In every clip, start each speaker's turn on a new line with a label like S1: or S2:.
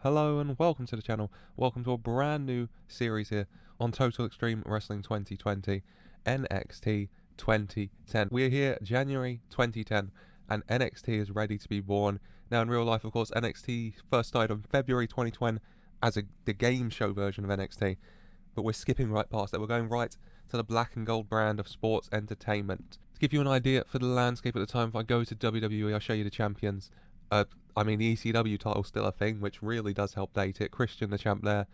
S1: Hello and welcome to the channel. Welcome to a brand new series here on Total Extreme Wrestling 2020 NXT 2010. We're here January 2010 and NXT is ready to be born. Now in real life, of course, NXT first started on February 2020 as the game show version of NXT, but we're skipping right past that. We're going right to the black and gold brand of sports entertainment. To give you an idea for the landscape at the time, if I go to WWE, I'll show you the champions. The ECW title's still a thing, which really does help date it. Christian, the champ there.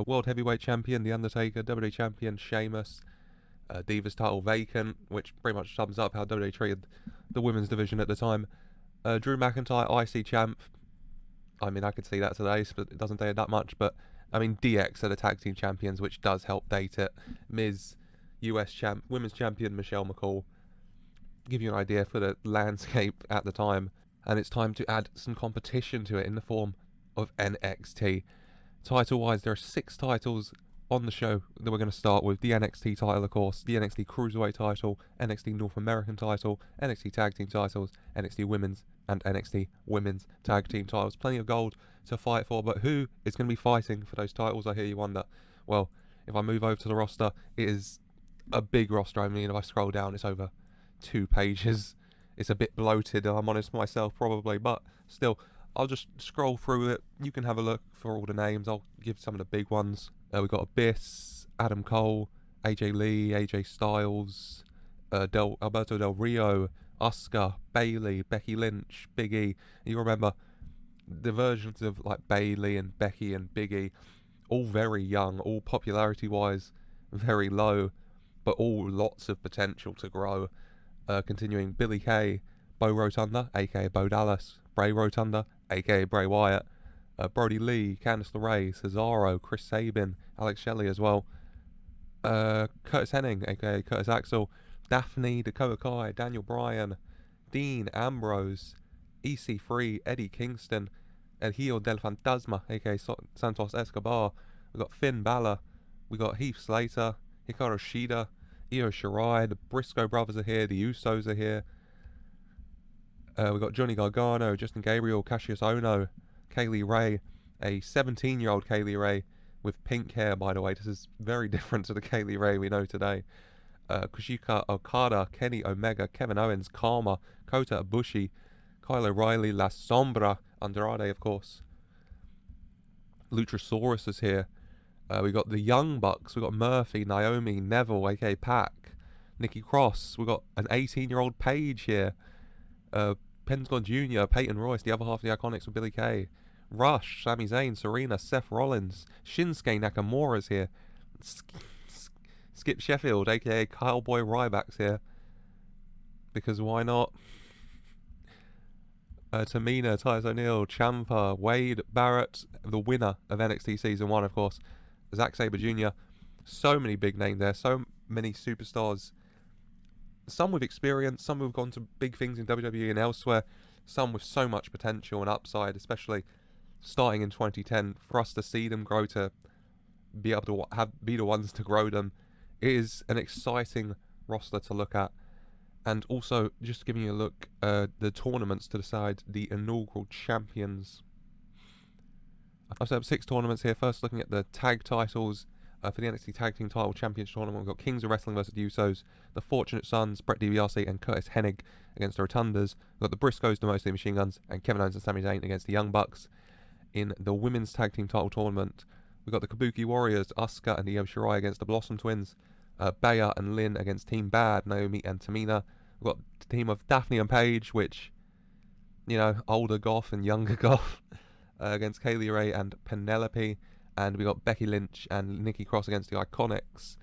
S1: World Heavyweight Champion, The Undertaker. WWE Champion, Sheamus. Divas title vacant, which pretty much sums up how WWE treated the women's division at the time. Drew McIntyre, IC champ. I mean, I could see that today, but it doesn't date it that much. But, I mean, DX are the tag team champions, which does help date it. Miz, US champ, women's champion, Michelle McCall. Give you an idea for the landscape at the time. And it's time to add some competition to it in the form of NXT. Title-wise, there are 6 titles on the show that we're going to start with. The NXT title, of course, the NXT Cruiserweight title, NXT North American title, NXT Tag Team titles, NXT Women's and NXT Women's Tag Team titles. Plenty of gold to fight for, but who is going to be fighting for those titles, I hear you wonder. Well, if I move over to the roster, it is a big roster. I mean, if I scroll down, it's over 2 pages. It's a bit bloated, I'm honest myself, probably, but still, I'll just scroll through it. You can have a look for all the names. I'll give some of the big ones. We've got Abyss, Adam Cole, AJ Lee, AJ Styles, Alberto Del Rio, Asuka, Bayley, Becky Lynch, Big E. You remember the versions of like Bayley and Becky and Big E, all very young, all popularity-wise very low, but all lots of potential to grow. Continuing, Billy Kay, Bo Rotunda, aka Bo Dallas, Bray Rotunda, aka Bray Wyatt, Brody Lee, Candice LeRae, Cesaro, Chris Sabin, Alex Shelley as well, Curtis Hennig, aka Curtis Axel, Daphne, Dakota Kai, Daniel Bryan, Dean Ambrose, EC3, Eddie Kingston, El Hijo del Fantasma, aka Santos Escobar. We got Finn Balor, we got Heath Slater, Hikaru Shida, Io Shirai, the Briscoe brothers are here, the Usos are here. We've got Johnny Gargano, Justin Gabriel, Cassius Ohno, Kaylee Ray, a 17-year-old Kaylee Ray with pink hair, by the way. This is very different to the Kaylee Ray we know today. Kushika Okada, Kenny Omega, Kevin Owens, Karma, Kota Ibushi, Kyle O'Reilly, La Sombra, Andrade, of course. Luchasaurus is here. We got the Young Bucks, we got Murphy, Naomi, Neville, aka Pac, Nikki Cross, we got an 18-year-old Paige here, Pentagon Jr., Peyton Royce, the other half of the Iconics with Billy Kay, Rush, Sami Zayn, Serena, Seth Rollins, Shinsuke Nakamura's here, Skip Sheffield, aka Kyle-Boy Ryback's here, because why not? Tamina, Titus O'Neil, Ciampa, Wade Barrett, the winner of NXT Season 1, of course, Zack Sabre Jr. So many big names there, so many superstars. Some with experience, some who've gone to big things in WWE and elsewhere, some with so much potential and upside, especially starting in 2010. For us to see them grow, to be able to be the ones to grow them, it is an exciting roster to look at. And also, just giving you a look, the tournaments to decide the inaugural champions. I've set up 6 tournaments here. First, looking at the tag titles for the NXT Tag Team Title Championship Tournament. We've got Kings of Wrestling versus the Usos, the Fortunate Sons, Brett DiBiase and Curtis Hennig against the Rotundas. We've got the Briscoes, the Mostly Machine Guns, and Kevin Owens and Sami Zayn against the Young Bucks. In the Women's Tag Team Title Tournament, we've got the Kabuki Warriors, Asuka and Io Shirai against the Blossom Twins, Bea and Lynn against Team Bad, Naomi and Tamina. We've got the team of Daphne and Paige, which, you know, older goth and younger goth, against Kaylee Ray and Penelope. And we got Becky Lynch and Nikki Cross against the Iconics.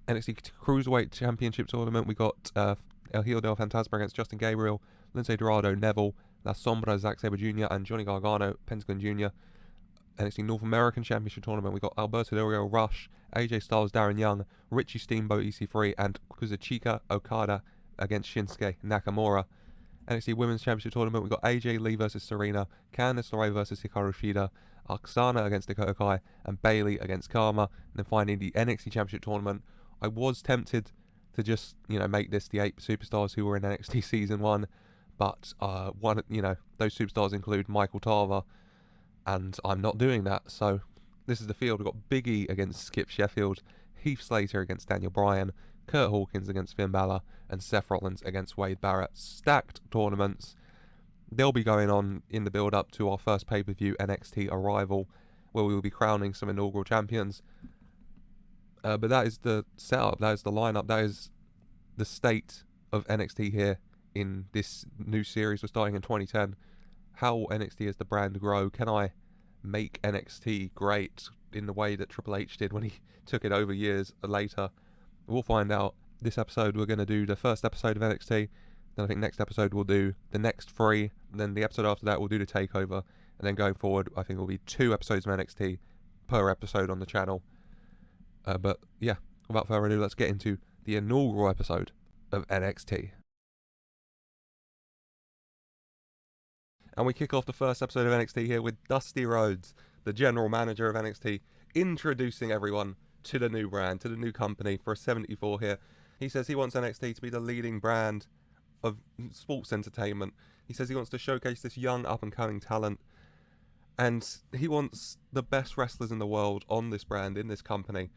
S1: NXT Cruiserweight Championship Tournament, we got El Hijo del Fantasma against Justin Gabriel, Lince Dorado, Neville, La Sombra, Zack Sabre Jr. and Johnny Gargano, Pentagon Jr. NXT North American Championship Tournament, we got Alberto Del Rio, Rush, AJ Styles, Darren Young, Richie Steamboat, EC3 and Kazuchika Okada against Shinsuke Nakamura. NXT Women's Championship Tournament, we got AJ Lee versus Serena, Candice LeRae versus Hikaru Shida, Oksana against Dakota Kai, and Bayley against Karma. And then finally, the NXT Championship Tournament. I was tempted to just, make this the 8 superstars who were in NXT Season 1, But those superstars include Michael Tarver, and I'm not doing that. So this is the field. We've got Big E against Skip Sheffield, Heath Slater against Daniel Bryan, Kurt Hawkins against Finn Balor, and Seth Rollins against Wade Barrett. Stacked tournaments. They'll be going on in the build-up to our first pay-per-view NXT Arrival, where we will be crowning some inaugural champions. But that is the setup, that is the lineup, that is the state of NXT here in this new series we're starting in 2010. How will NXT as the brand grow? Can I make NXT great in the way that Triple H did when he took it over years later? We'll find out. This episode we're going to do the first episode of NXT. Then I think next episode we'll do the next 3. And then the episode after that we'll do the takeover. And then going forward I think it will be 2 episodes of NXT per episode on the channel. But yeah, without further ado, let's get into the inaugural episode of NXT. And we kick off the first episode of NXT here with Dusty Rhodes, the general manager of NXT, introducing everyone to the new brand, to the new company for a 74 here. He says he wants NXT to be the leading brand of sports entertainment. He says he wants to showcase this young up-and-coming talent, and he wants the best wrestlers in the world on this brand, in this company,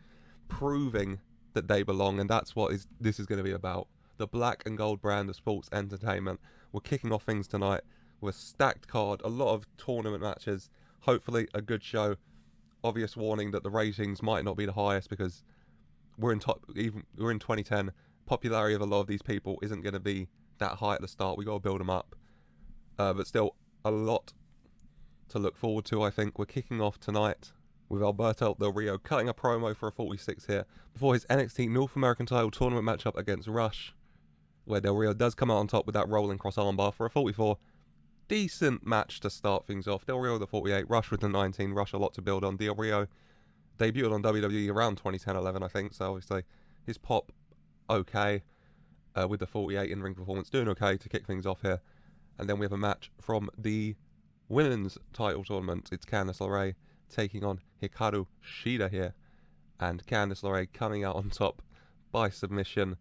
S1: proving that they belong, and that's what this is going to be about. The black and gold brand of sports entertainment. We're kicking off things tonight with a stacked card, a lot of tournament matches, hopefully a good show. Obvious warning that the ratings might not be the highest because we're in 2010. Popularity of a lot of these people isn't going to be that high at the start. We got to build them up, but still a lot to look forward to. I think we're kicking off tonight with Alberto Del Rio cutting a promo for a 46 here before his NXT North American title tournament matchup against Rush, where Del Rio does come out on top with that rolling cross armbar for a 44. Decent match to start things off. Del Rio with the 48, Rush with the 19. Rush a lot to build on. Del Rio debuted on WWE around 2010-11, I think, so obviously his pop okay with the 48 in-ring performance, doing okay to kick things off here. And then we have a match from the women's title tournament. It's Candice LeRae taking on Hikaru Shida here, and Candice LeRae coming out on top by submission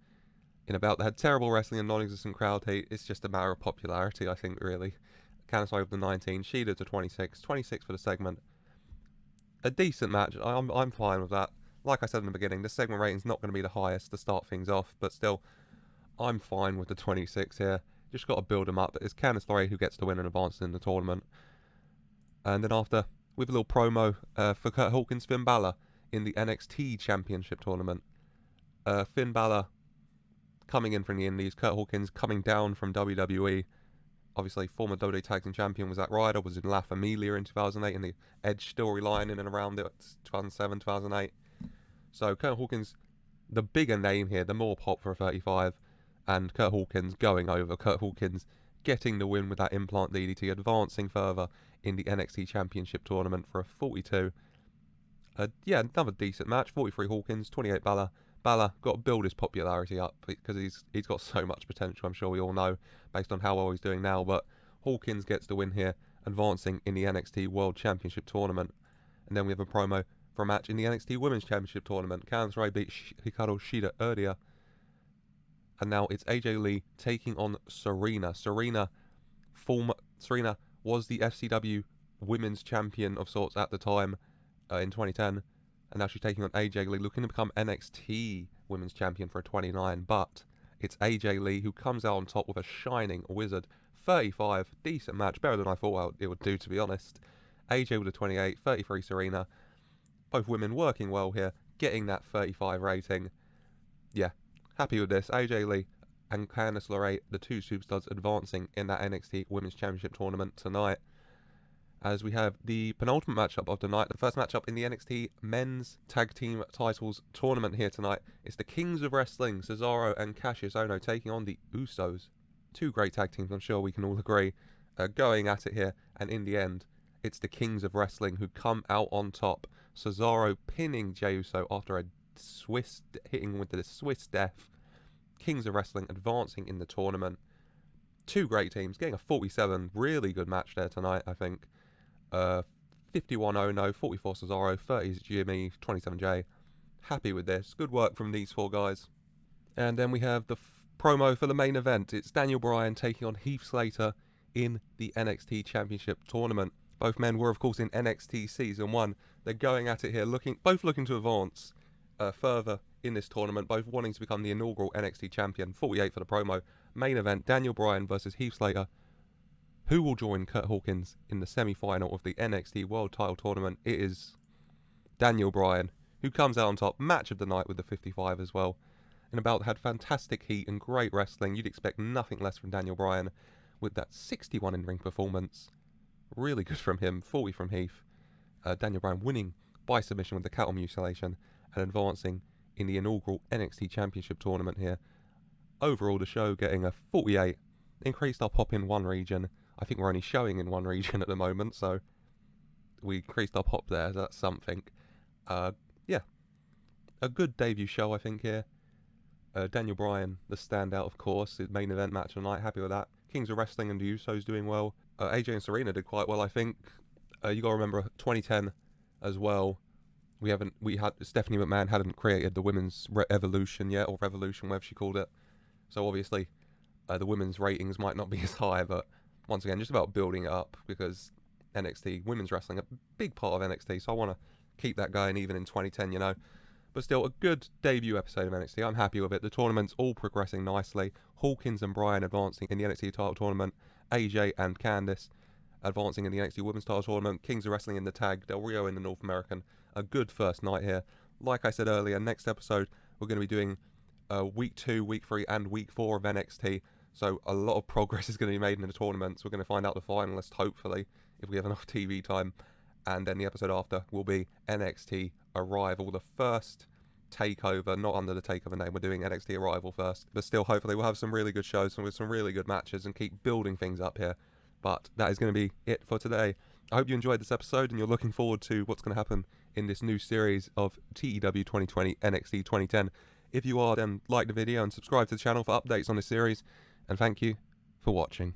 S1: in a bout that had terrible wrestling and non-existent crowd heat. It's just a matter of popularity, I think, really. Candice LeRae with the 19, Shida to 26 for the segment. A decent match. I'm fine with that. Like I said in the beginning, the segment rating's not going to be the highest to start things off, but still, I'm fine with the 26 here. Just got to build them up. It's Candice LeRae who gets to win and advances in the tournament. And then after, with a little promo for Kurt Hawkins, Finn Balor in the NXT Championship Tournament. Finn Balor coming in from the Indies, Kurt Hawkins coming down from WWE. Obviously, former WWE Tag Team Champion was Zack Ryder, was in La Familia in 2008, in the Edge storyline in and around it, 2007, 2008. So Kurt Hawkins, the bigger name here, the more pop for a 35, and Kurt Hawkins going over. Kurt Hawkins getting the win with that implant DDT, advancing further in the NXT Championship Tournament for a 42. Yeah, another decent match. 43 Hawkins, 28 Balor. Balor got to build his popularity up because he's got so much potential, I'm sure we all know, based on how well he's doing now. But Hawkins gets the win here, advancing in the NXT World Championship Tournament. And then we have a promo for a match in the NXT Women's Championship Tournament. Candice LeRae beat Hikaru Shida earlier. And now it's AJ Lee taking on Serena. Serena was the FCW Women's Champion of sorts at the time in 2010. And now she's taking on AJ Lee, looking to become NXT Women's Champion for a 29. But it's AJ Lee who comes out on top with a shining wizard. 35, decent match, better than I thought it would do, to be honest. AJ with a 28, 33 Serena. Both women working well here, getting that 35 rating. Yeah, happy with this. AJ Lee and Candice LeRae, the two superstars, advancing in that NXT Women's Championship Tournament tonight. As we have the penultimate matchup of the night, the first matchup in the NXT Men's Tag Team Titles Tournament here tonight. It's the Kings of Wrestling, Cesaro and Cassius Ohno, taking on the Usos. Two great tag teams, I'm sure we can all agree, going at it here. And in the end, it's the Kings of Wrestling who come out on top. Cesaro pinning Jey Uso after hitting with the Swiss Death. Kings of Wrestling advancing in the tournament. Two great teams, getting a 47. Really good match there tonight, I think. 51 Ohno, 44 Cesaro, 30 Jimmy, 27 Jay. Happy with this. Good work from these four guys. And then we have the promo for the main event. It's Daniel Bryan taking on Heath Slater in the NXT Championship Tournament. Both men were, of course, in NXT Season 1. They're going at it here, both looking to advance further in this tournament, both wanting to become the inaugural NXT Champion. 48 for the promo. Main event, Daniel Bryan versus Heath Slater. Who will join Kurt Hawkins in the semi-final of the NXT World Title Tournament? It is Daniel Bryan, who comes out on top. Match of the night with the 55 as well. In a bout that had fantastic heat and great wrestling. You'd expect nothing less from Daniel Bryan with that 61 in-ring performance. Really good from him. 40 from Heath. Daniel Bryan winning by submission with the cattle mutilation and advancing in the inaugural NXT Championship Tournament here. Overall, the show getting a 48. Increased our pop in one region. I think we're only showing in one region at the moment, so we increased our pop there. That's something. Yeah. A good debut show, I think, here. Daniel Bryan, the standout, of course. His main event match tonight. Happy with that. Kings of Wrestling and the Usos doing well. AJ and Serena did quite well, I think. You got to remember 2010 as well. Stephanie McMahon hadn't created the women's evolution yet, or revolution, whatever she called it. So obviously, the women's ratings might not be as high, but once again, just about building it up, because NXT, women's wrestling, a big part of NXT, so I want to keep that going even in 2010, you know. But still, a good debut episode of NXT. I'm happy with it. The tournament's all progressing nicely. Hawkins and Bryan advancing in the NXT title tournament. AJ and Candice advancing in the NXT Women's title tournament. Kings of Wrestling in the tag. Del Rio in the North American. A good first night here. Like I said earlier, next episode, we're going to be doing week 2, week 3, and week 4 of NXT. So a lot of progress is going to be made in the tournaments. We're going to find out the finalists, hopefully, if we have enough TV time. And then the episode after will be NXT Arrival, the first takeover, not under the takeover name. We're doing NXT Arrival first. But still, hopefully, we'll have some really good shows and with some really good matches and keep building things up here. But that is going to be it for today. I hope you enjoyed this episode and you're looking forward to what's going to happen in this new series of TEW 2020 NXT 2010. If you are, then like the video and subscribe to the channel for updates on this series. And thank you for watching.